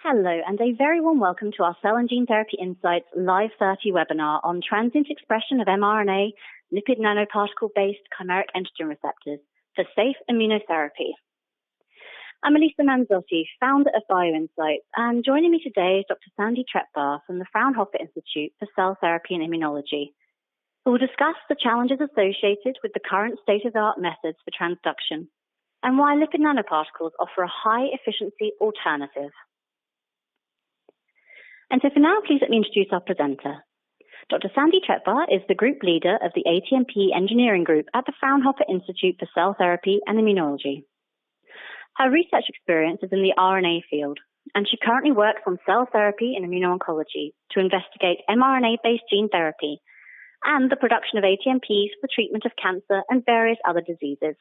Hello, and a very warm welcome to our Cell and Gene Therapy Insights Live 30 webinar on transient expression of mRNA, lipid nanoparticle-based chimeric antigen receptors for safe immunotherapy. I'm Elisa Manzotti, founder of BioInsights, and joining me today is Dr. Sandy Tretbar from the Fraunhofer Institute for Cell Therapy and Immunology, who will discuss the challenges associated with the current state-of-the-art methods for transduction and why lipid nanoparticles offer a high-efficiency alternative. And so for now, please let me introduce our presenter. Dr. Sandy Tretbar is the group leader of the ATMP Engineering Group at the Fraunhofer Institute for Cell Therapy and Immunology. Her research experience is in the RNA field, and she currently works on cell therapy and immuno-oncology to investigate mRNA-based gene therapy and the production of ATMPs for treatment of cancer and various other diseases.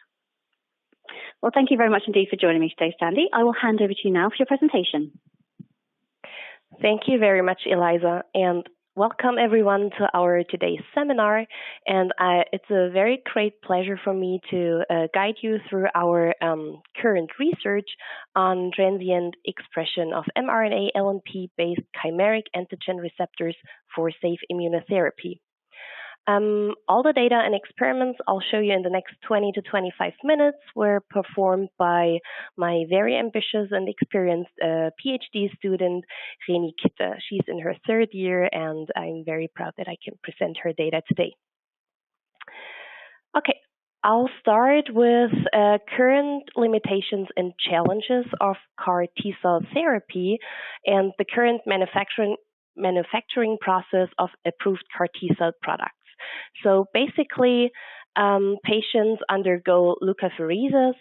Well, thank you very much indeed for joining me today, Sandy. I will hand over to you now for your presentation. Thank you very much, Eliza, and welcome everyone to our today's seminar. And it's a very great pleasure for me to guide you through our current research on transient expression of mRNA-LNP-based chimeric antigen receptors for safe immunotherapy. All the data and experiments I'll show you in the next 20 to 25 minutes were performed by my very ambitious and experienced PhD student, Reni Kitte. She's in her third year, and I'm very proud that I can present her data today. Okay, I'll start with current limitations and challenges of CAR T-cell therapy and the current manufacturing process of approved CAR T-cell products. So basically, patients undergo leukapheresis,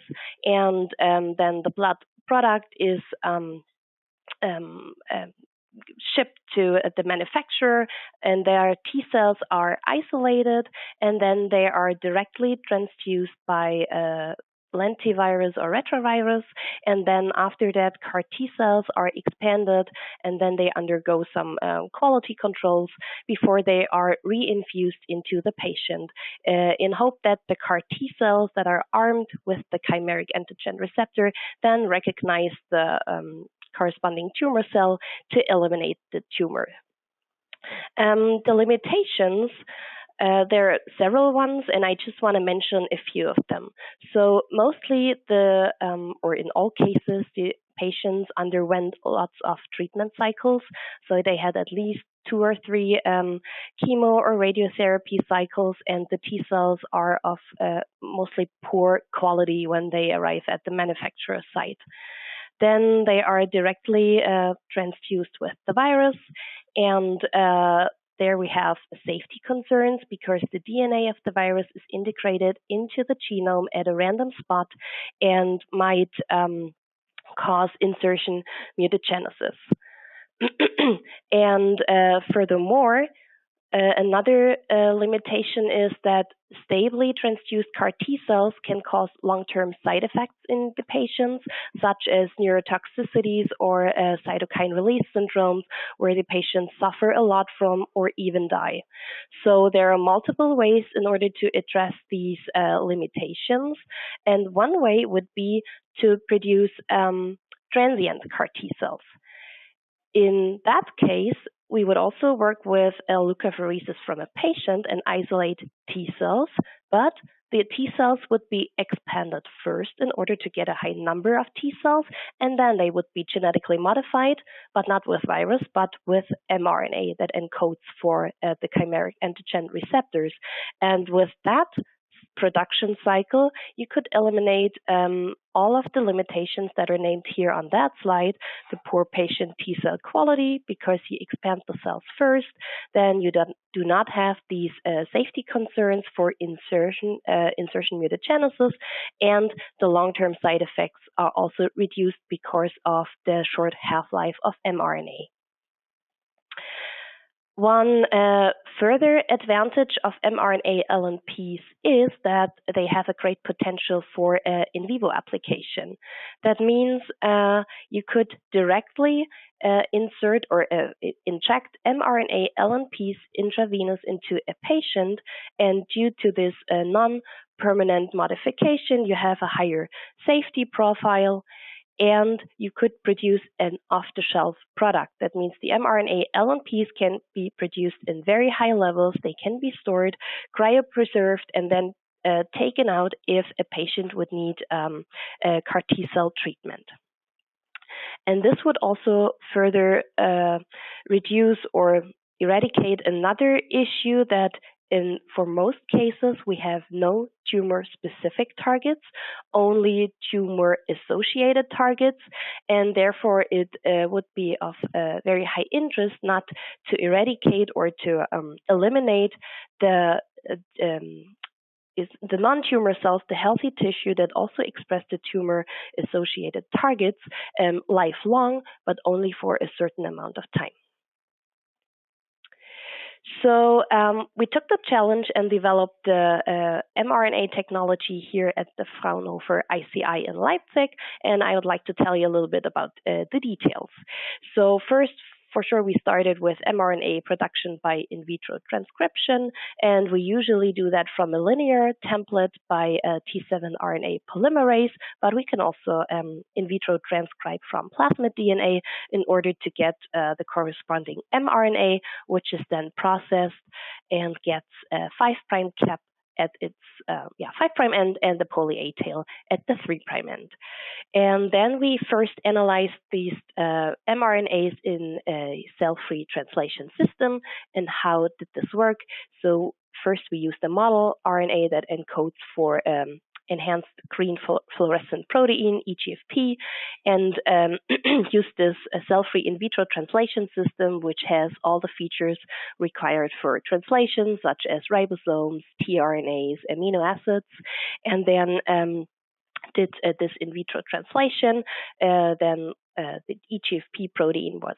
and then the blood product is shipped to the manufacturer, and their T cells are isolated, and then they are directly transfused by lentivirus or retrovirus, and then after that CAR T cells are expanded, and then they undergo some quality controls before they are reinfused into the patient in hope that the CAR T cells that are armed with the chimeric antigen receptor then recognize the corresponding tumor cell to eliminate the tumor. The limitations, there are several ones, and I just want to mention a few of them. So mostly or in all cases, the patients underwent lots of treatment cycles. So they had at least 2 or 3 chemo or radiotherapy cycles, and the T cells are of mostly poor quality when they arrive at the manufacturer site. Then they are directly transfused with the virus, and there we have safety concerns because the DNA of the virus is integrated into the genome at a random spot and might cause insertion mutagenesis. And furthermore, another limitation is that stably transfused CAR T cells can cause long-term side effects in the patients, such as neurotoxicities or cytokine release syndromes, where the patients suffer a lot from or even die. So there are multiple ways in order to address these limitations, and one way would be to produce transient CAR T cells. In that case, we would also work with a leukapheresis from a patient and isolate T cells, but the T cells would be expanded first in order to get a high number of T cells, and then they would be genetically modified, but not with virus, but with mRNA that encodes for the chimeric antigen receptors. And with that production cycle, you could eliminate all of the limitations that are named here on that slide, the poor patient T cell quality because you expand the cells first, then you do not have these safety concerns for insertion mutagenesis, and the long-term side effects are also reduced because of the short half-life of mRNA. One further advantage of mRNA-LNPs is that they have a great potential for in vivo application. That means you could directly insert or inject mRNA-LNPs intravenous into a patient, and due to this non-permanent modification, you have a higher safety profile. and you could produce an off-the-shelf product. That means the mRNA-LNPs can be produced in very high levels. They can be stored, cryopreserved, and then taken out if a patient would need a CAR T-cell treatment. And this would also further reduce or eradicate another issue that for most cases, we have no tumor-specific targets, only tumor-associated targets, and therefore it would be of very high interest not to eradicate or to eliminate the non-tumor cells, the healthy tissue that also express the tumor-associated targets lifelong, but only for a certain amount of time. So we took the challenge and developed the mRNA technology here at the Fraunhofer IZI in Leipzig, and I would like to tell you a little bit about the details. So first, for sure, we started with mRNA production by in vitro transcription, and we usually do that from a linear template by a T7 RNA polymerase, but we can also in vitro transcribe from plasmid DNA in order to get the corresponding mRNA, which is then processed and gets a 5' cap at its 5' end and the poly A tail at the 3' end. And then we first analyzed these mRNAs in a cell-free translation system. And how did this work? So first we used a model RNA that encodes for enhanced green fluorescent protein, EGFP, and used this cell-free in vitro translation system, which has all the features required for translation, such as ribosomes, tRNAs, amino acids, and then did this in vitro translation. Then the EGFP protein was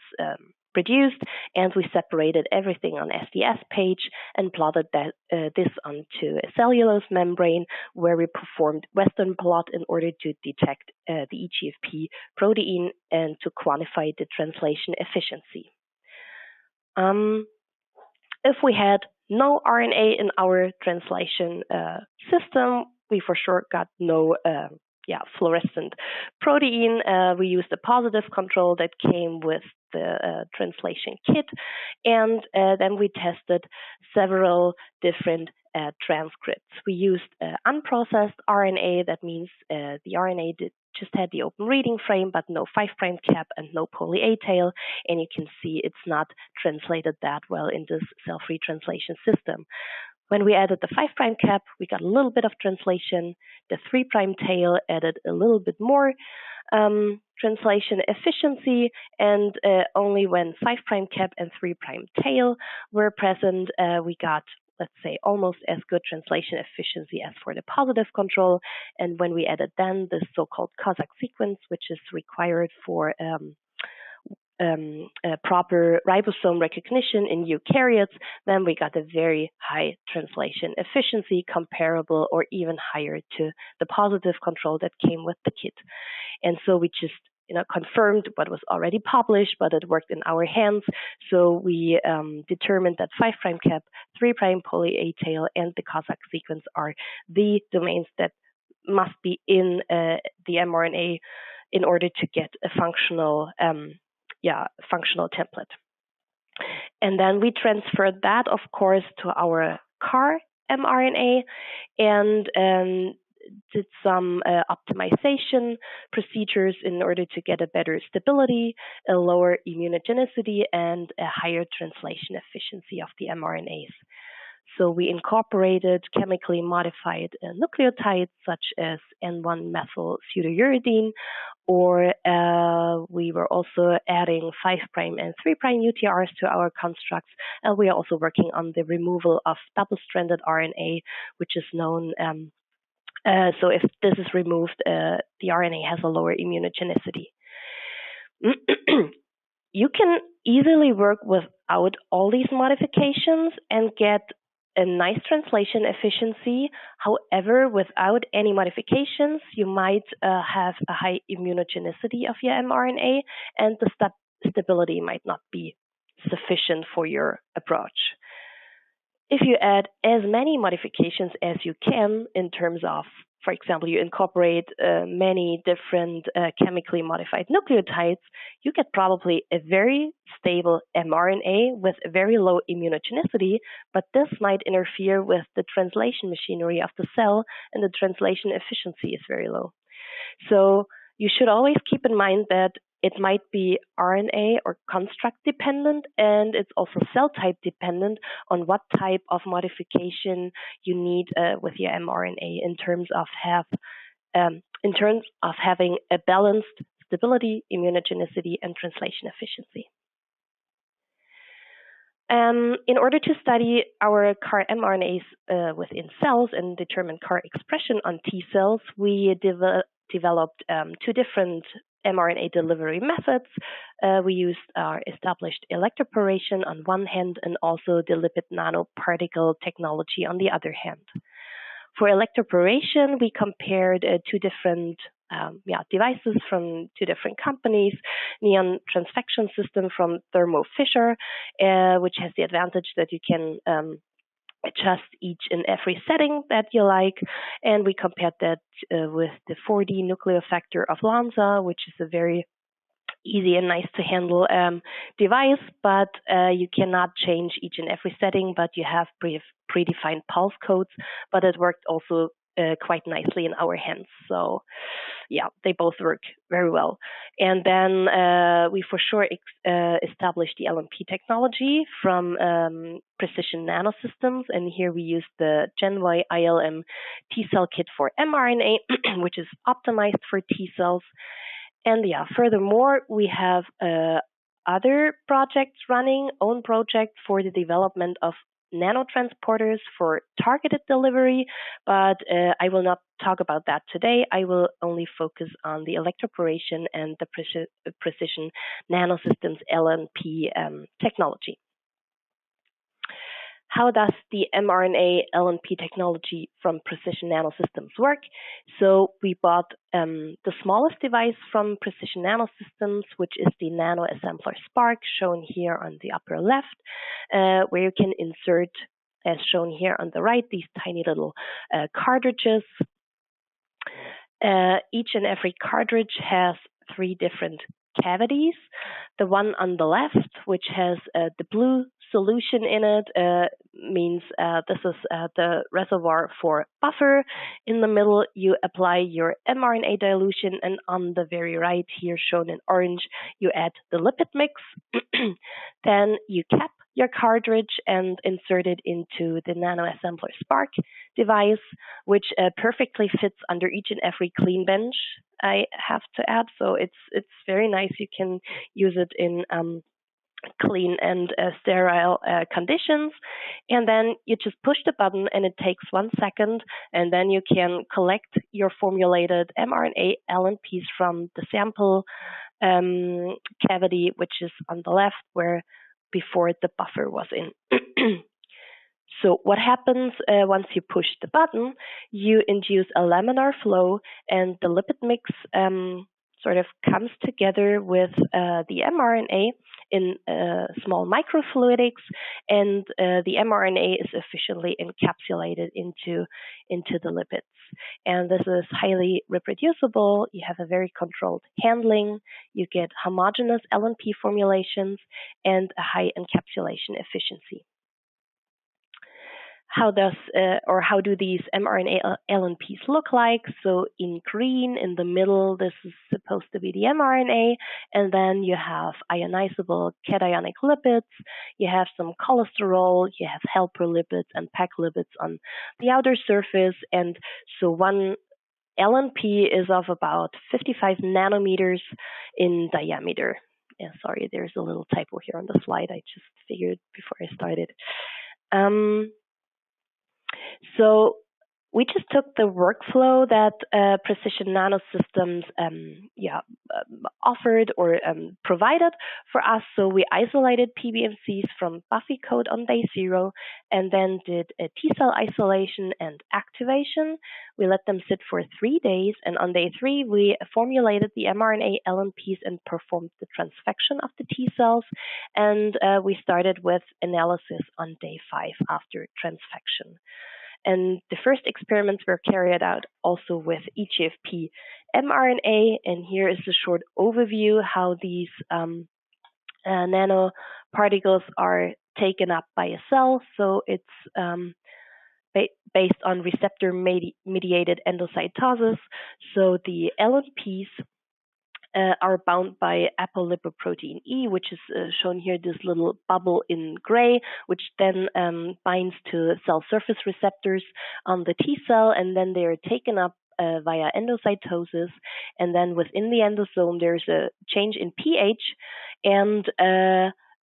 produced, and we separated everything on SDS page and plotted this onto a cellulose membrane, where we performed Western blot in order to detect the EGFP protein and to quantify the translation efficiency. If we had no RNA in our translation system, we for sure got no fluorescent protein. We used a positive control that came with the translation kit, and then we tested several different transcripts. We used unprocessed RNA. That means the RNA just had the open reading frame, but no 5' cap and no poly A tail, and you can see it's not translated that well in this cell-free translation system. When we added the 5' cap, we got a little bit of translation. The 3' tail added a little bit more translation efficiency, and only when 5' cap and 3' tail were present, we got, let's say, almost as good translation efficiency as for the positive control. And when we added then this so-called Cossack sequence, which is required for proper ribosome recognition in eukaryotes, then we got a very high translation efficiency, comparable or even higher to the positive control that came with the kit. And so we just confirmed what was already published, but it worked in our hands. So we determined that 5' cap, 3' poly A tail, and the Cossack sequence are the domains that must be in the mRNA in order to get a functional template. And then we transferred that, of course, to our CAR mRNA and did some optimization procedures in order to get a better stability, a lower immunogenicity, and a higher translation efficiency of the mRNAs. So we incorporated chemically modified nucleotides such as N1-methyl-pseudouridine, or we were also adding 5' and 3' UTRs to our constructs. We are also working on the removal of double-stranded RNA, which is known. So if this is removed, the RNA has a lower immunogenicity. You can easily work without all these modifications and get a nice translation efficiency. However, without any modifications, you might have a high immunogenicity of your mRNA, and the stability might not be sufficient for your approach. If you add as many modifications as you can in terms of for example, you incorporate many different chemically modified nucleotides, you get probably a very stable mRNA with a very low immunogenicity, but this might interfere with the translation machinery of the cell, and the translation efficiency is very low. So you should always keep in mind that it might be RNA or construct dependent, and it's also cell type dependent on what type of modification you need with your mRNA in terms of having a balanced stability, immunogenicity, and translation efficiency. In order to study our CAR mRNAs within cells and determine CAR expression on T cells, we developed two different mRNA delivery methods. We used our established electroporation on one hand and also the lipid nanoparticle technology on the other hand. For electroporation, we compared two different devices from two different companies. Neon transfection system from Thermo Fisher, which has the advantage that you can adjust each and every setting that you like, and we compared that with the 4D nucleofactor of Lonza, which is a very easy and nice to handle device, but you cannot change each and every setting, but you have predefined pulse codes, but it worked also quite nicely in our hands. So yeah, they both work very well. And then we for sure established the LNP technology from Precision Nanosystems, and here we use the Gen Y ILM T cell kit for mRNA, which is optimized for T cells. And yeah, furthermore, we have other projects running, own projects for the development of nanotransporters for targeted delivery, but I will not talk about that today. I will only focus on the electroporation and the Precision Nanosystems LNP technology. How does the mRNA-LNP technology from Precision Nanosystems work? So we bought the smallest device from Precision Nanosystems, which is the Nano Assembler Spark, shown here on the upper left, where you can insert, as shown here on the right, these tiny little cartridges. Each and every cartridge has 3 different cavities. The one on the left, which has the blue solution in it, means this is the reservoir for buffer. In the middle, you apply your mRNA dilution, and on the very right, here shown in orange, you add the lipid mix. Then you cap your cartridge and insert it into the Nano Assembler Spark device, which perfectly fits under each and every clean bench, I have to add. So it's very nice. You can use it in clean and sterile conditions, and then you just push the button and it takes 1 second, and then you can collect your formulated mRNA-LNPs from the sample cavity, which is on the left where before the buffer was in. So what happens once you push the button, you induce a laminar flow, and the lipid mix sort of comes together with the mRNA in small microfluidics, and the mRNA is efficiently encapsulated into the lipids. And this is highly reproducible. You have a very controlled handling. You get homogeneous LNP formulations and a high encapsulation efficiency. How do these mRNA LNPs look like? So in green, in the middle, this is supposed to be the mRNA, and then you have ionizable cationic lipids, you have some cholesterol, you have helper lipids and PEG lipids on the outer surface, and so one LNP is of about 55 nanometers in diameter. Yeah, sorry, there's a little typo here on the slide. I just figured before I started. So we just took the workflow that Precision Nanosystems offered or provided for us. So we isolated PBMCs from Buffy code on day 0, and then did a T-cell isolation and activation. We let them sit for 3 days, and on day 3, we formulated the mRNA LNPs and performed the transfection of the T-cells, and we started with analysis on day 5 after transfection. And the first experiments were carried out also with EGFP mRNA. And here is a short overview how these nanoparticles are taken up by a cell. So it's based on receptor-mediated endocytosis. So the LNPs are bound by apolipoprotein E, which is shown here, this little bubble in gray, which then binds to cell surface receptors on the T cell, and then they are taken up via endocytosis. And then within the endosome, there's a change in pH, and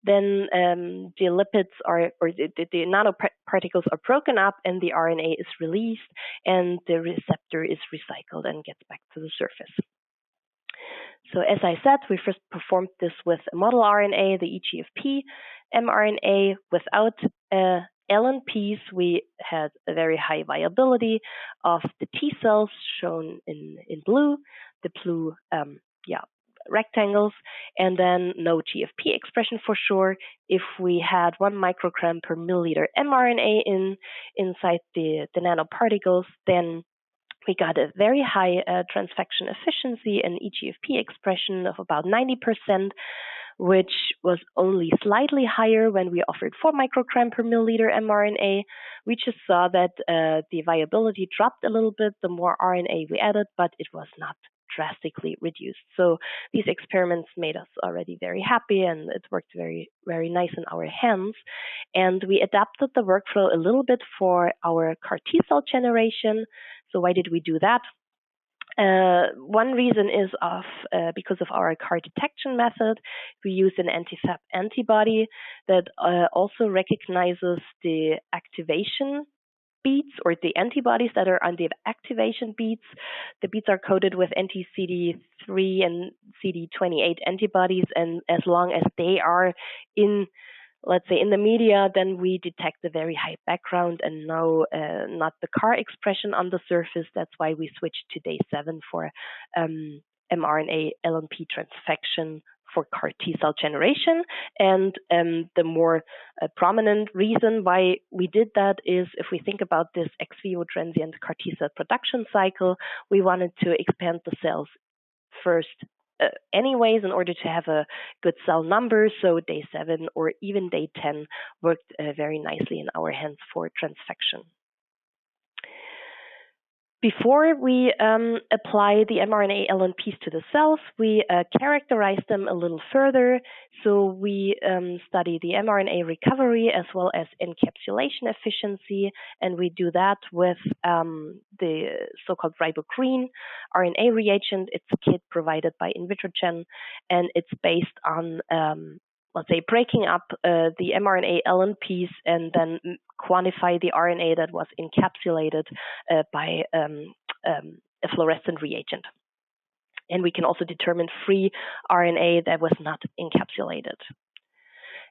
then the lipids are, or the nanoparticles are broken up, and the RNA is released, and the receptor is recycled and gets back to the surface. So as I said, we first performed this with a model RNA, the EGFP mRNA. Without LNPs, we had a very high viability of the T cells, shown in blue, the blue rectangles, and then no GFP expression for sure. If we had 1 microgram per milliliter mRNA inside the nanoparticles, then we got a very high transfection efficiency and EGFP expression of about 90%, which was only slightly higher when we offered 4 microgram per milliliter mRNA. We just saw that the viability dropped a little bit the more RNA we added, but it was not drastically reduced. So these experiments made us already very happy, and it worked very, very nice in our hands. And we adapted the workflow a little bit for our CAR T cell generation. So why did we do that? One reason is because of our CAR detection method. We use an anti-Fab antibody that also recognizes the activation beats, or the antibodies that are on the activation beats. The beats are coded with anti-CD3 and CD28 antibodies, and as long as they are in, let's say, in the media, then we detect a very high background and no, not the CAR expression on the surface. That's why we switched to day 7 for mRNA-LNP transfection for CAR T cell generation. And the more prominent reason why we did that is, if we think about this ex vivo transient CAR T cell production cycle, we wanted to expand the cells first anyways in order to have a good cell number. So day 7 or even day 10 worked very nicely in our hands for transfection. Before we apply the mRNA-LNPs to the cells, we characterize them a little further. So we study the mRNA recovery as well as encapsulation efficiency, and we do that with the so-called ribogreen RNA reagent. It's a kit provided by Invitrogen, and it's based on let's say, breaking up the mRNA-LNPs and then quantify the RNA that was encapsulated by a fluorescent reagent. And we can also determine free RNA that was not encapsulated.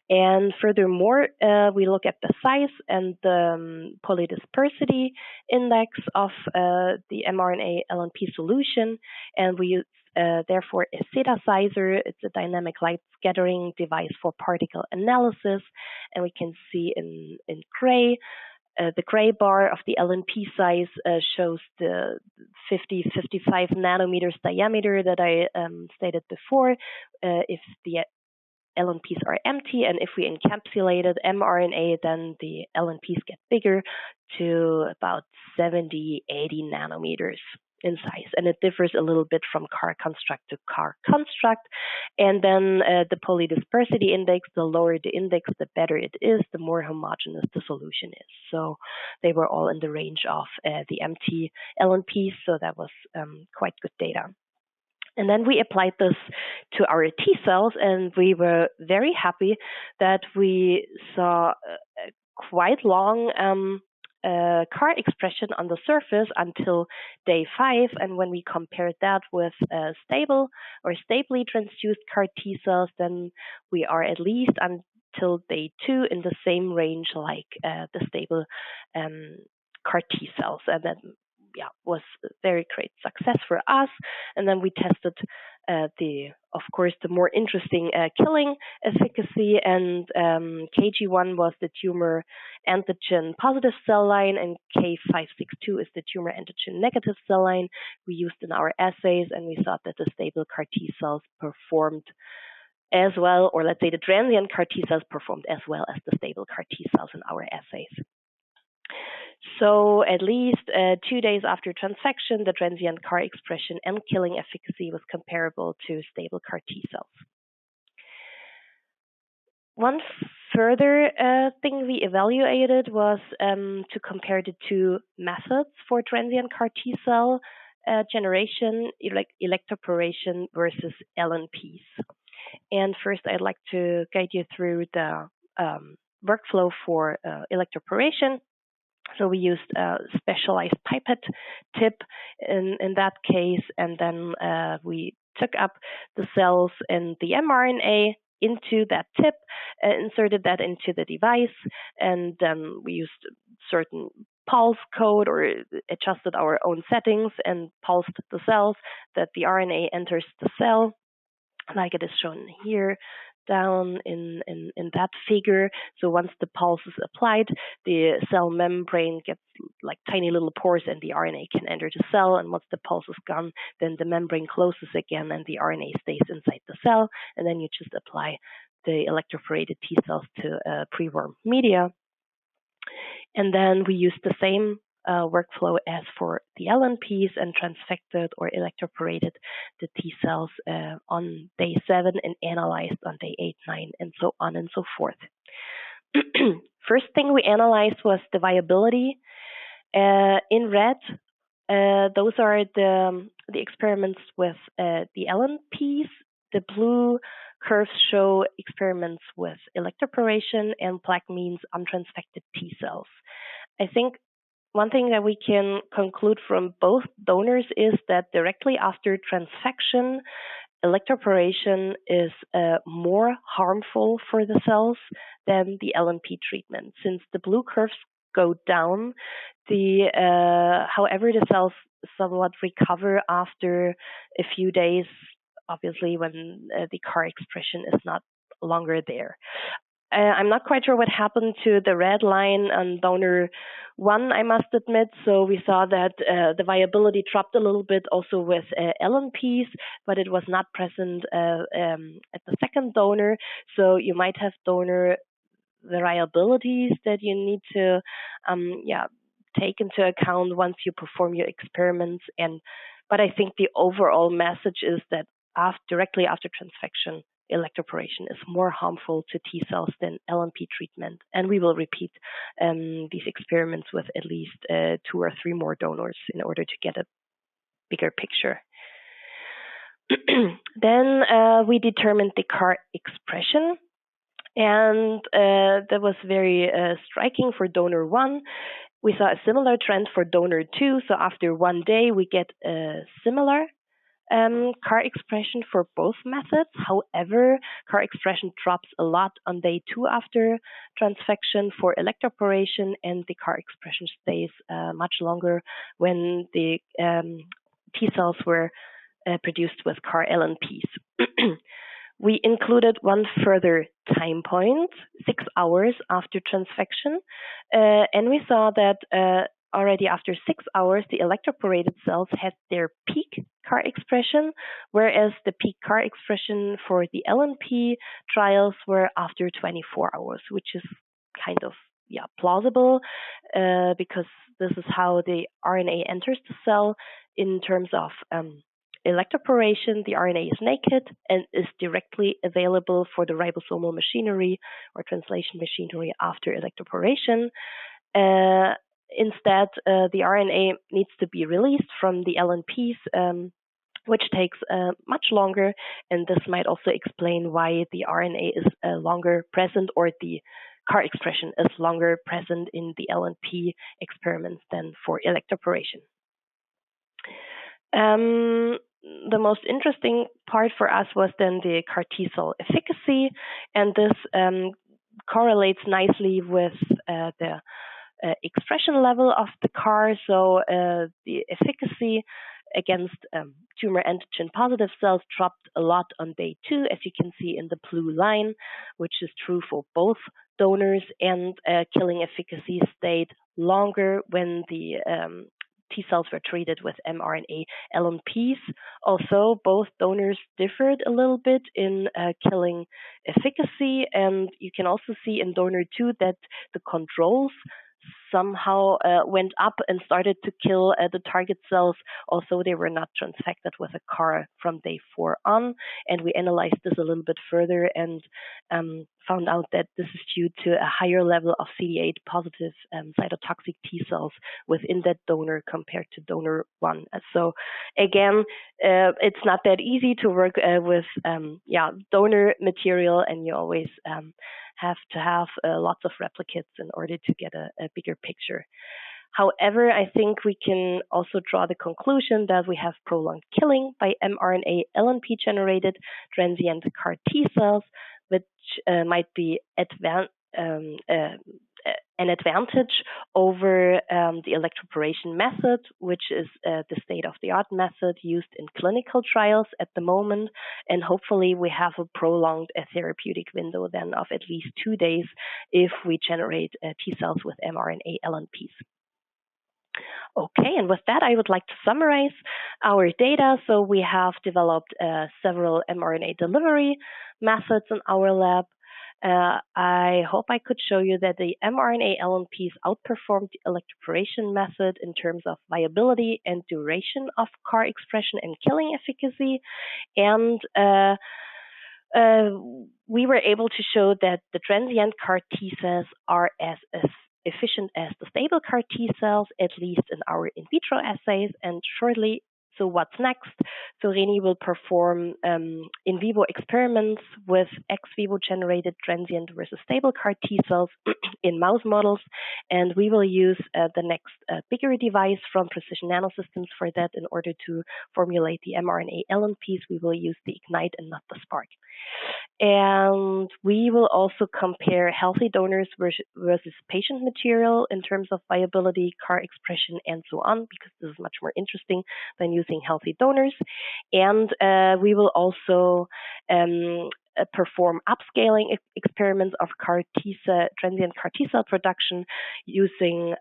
And furthermore, we look at the size and the polydispersity index of the mRNA-LNP solution, and we use therefore a synthesizer. It's a dynamic light scattering device for particle analysis, and we can see in gray, the gray bar of the LNP size shows the 50-55 nanometers diameter that I stated before. If the LNPs are empty, and if we encapsulated mRNA, then the LNPs get bigger to about 70-80 nanometers in size, and it differs a little bit from CAR construct to CAR construct. And then the polydispersity index, the lower the index, the better it is, the more homogeneous the solution is. So they were all in the range of the empty LNPs, so that was quite good data. And then we applied this to our T cells, and we were very happy that we saw quite long CAR expression on the surface until day 5. And when we compared that with stable or stably transduced CAR T cells, then we are at least until day 2 in the same range like the stable CAR T cells. And then was a very great success for us. And then we tested of course, the more interesting killing efficacy, and KG1 was the tumor antigen positive cell line, and K562 is the tumor antigen negative cell line we used in our assays, and we thought that the stable CAR T cells performed as well, or let's say the transient CAR T cells performed as well as the stable CAR T cells in our assays. So at least 2 days after transfection, the transient CAR expression and killing efficacy was comparable to stable CAR T cells. One further thing we evaluated was to compare the two methods for transient CAR T cell generation, electroporation versus LNPs. And first, I'd like to guide you through the workflow for electroporation. So we used a specialized pipette tip in that case, and then we took up the cells and the mRNA into that tip, inserted that into the device, and then we used certain pulse code or adjusted our own settings and pulsed the cells that the RNA enters the cell, like it is shown here down in that figure. So once the pulse is applied, the cell membrane gets like tiny little pores and the RNA can enter the cell. And once the pulse is gone, then the membrane closes again and the RNA stays inside the cell. And then you just apply the electroporated T cells to pre-warm media. And then we use the same workflow as for the LNPs and transfected or electroporated the T cells on day 7 and analyzed on day 8, 9, and so on and so forth. First thing we analyzed was the viability. In red, those are the experiments with the LNPs. The blue curves show experiments with electroporation, and black means untransfected T cells. I think one thing that we can conclude from both donors is that directly after transfection, electroporation is more harmful for the cells than the LNP treatment. Since the blue curves go down, however, the cells somewhat recover after a few days, obviously when the CAR expression is not longer there. I'm not quite sure what happened to the red line on donor 1, I must admit. So we saw that the viability dropped a little bit also with LNPs, but it was not present at the second donor. So you might have donor variabilities that you need to take into account once you perform your experiments. But I think the overall message is that directly after transfection, electroporation is more harmful to T cells than LNP treatment. And we will repeat these experiments with at least 2 or 3 more donors in order to get a bigger picture. Then we determined the CAR expression. And that was very striking for donor 1. We saw a similar trend for donor 2. So after 1 day, we get a similar CAR expression for both methods. However, CAR expression drops a lot on day 2 after transfection for electroporation, and the CAR expression stays much longer when the T cells were produced with CAR LNPs. We included one further time point, 6 hours after transfection, and we saw that already after 6 hours, the electroporated cells had their peak CAR expression, whereas the peak CAR expression for the LNP trials were after 24 hours, which is kind of plausible because this is how the RNA enters the cell. In terms of electroporation, the RNA is naked and is directly available for the ribosomal machinery or translation machinery after electroporation. Instead, the RNA needs to be released from the LNPs, which takes much longer, and this might also explain why the RNA is longer present, or the CAR expression is longer present in the LNP experiments than for electroporation. The most interesting part for us was then the CAR T cell efficacy, and this correlates nicely with the expression level of the CAR, so the efficacy against tumor antigen positive cells dropped a lot on day 2, as you can see in the blue line, which is true for both donors, and killing efficacy stayed longer when the T cells were treated with mRNA-LNPs. Also, both donors differed a little bit in killing efficacy, and you can also see in donor 2 that the controls somehow went up and started to kill the target cells, although they were not transfected with a CAR from day 4 on. And we analyzed this a little bit further and found out that this is due to a higher level of CD8 positive cytotoxic T cells within that donor compared to donor 1. So again, it's not that easy to work with donor material, and you always have to have lots of replicates in order to get a bigger picture. However, I think we can also draw the conclusion that we have prolonged killing by mRNA-LNP-generated transient CAR T cells, which might be an advantage over the electroporation method, which is the state-of-the-art method used in clinical trials at the moment. And hopefully we have a prolonged therapeutic window then of at least 2 days if we generate T cells with mRNA-LNPs. Okay, and with that, I would like to summarize our data. So we have developed several mRNA delivery methods in our lab. I hope I could show you that the mRNA-LNPs outperformed the electroporation method in terms of viability and duration of CAR expression and killing efficacy. And we were able to show that the transient CAR T cells are as efficient as the stable CAR T cells, at least in our in vitro assays. And shortly, so what's next? So Reni will perform in vivo experiments with ex vivo generated transient versus stable CAR T cells in mouse models, and we will use the next bigger device from Precision Nanosystems for that. In order to formulate the mRNA-LNPs, we will use the Ignite and not the Spark. And we will also compare healthy donors versus patient material in terms of viability, CAR expression, and so on, because this is much more interesting than using healthy donors. And we will also perform upscaling experiments of transient CAR T cell production using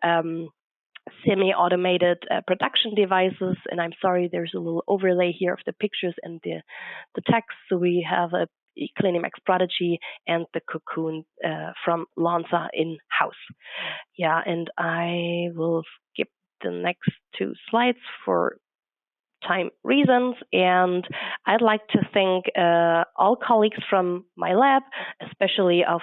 semi-automated production devices. And I'm sorry, there's a little overlay here of the pictures and the text. So we have a Clinimax Prodigy and the Cocoon from Lonza in-house. Yeah, and I will skip the next 2 slides for time reasons, and I'd like to thank all colleagues from my lab, especially of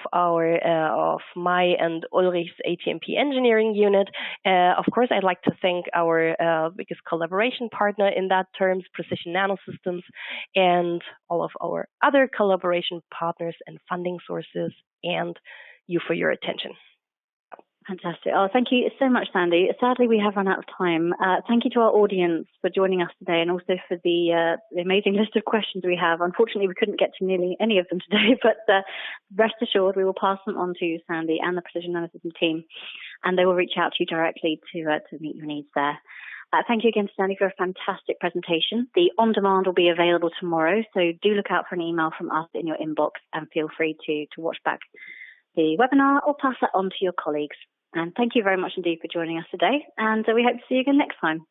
my and Ulrich's ATMP Engineering Unit. Of course, I'd like to thank our biggest collaboration partner in that terms, Precision Nanosystems, and all of our other collaboration partners and funding sources, and you for your attention. Fantastic. Oh, thank you so much, Sandy. Sadly, we have run out of time. Thank you to our audience for joining us today, and also for the amazing list of questions we have. Unfortunately, we couldn't get to nearly any of them today, but rest assured, we will pass them on to Sandy and the Precision Nanosystems team, and they will reach out to you directly to meet your needs there. Thank you again, Sandy, for a fantastic presentation. The on-demand will be available tomorrow, so do look out for an email from us in your inbox, and feel free to watch back the webinar or pass that on to your colleagues. And thank you very much indeed for joining us today. And we hope to see you again next time.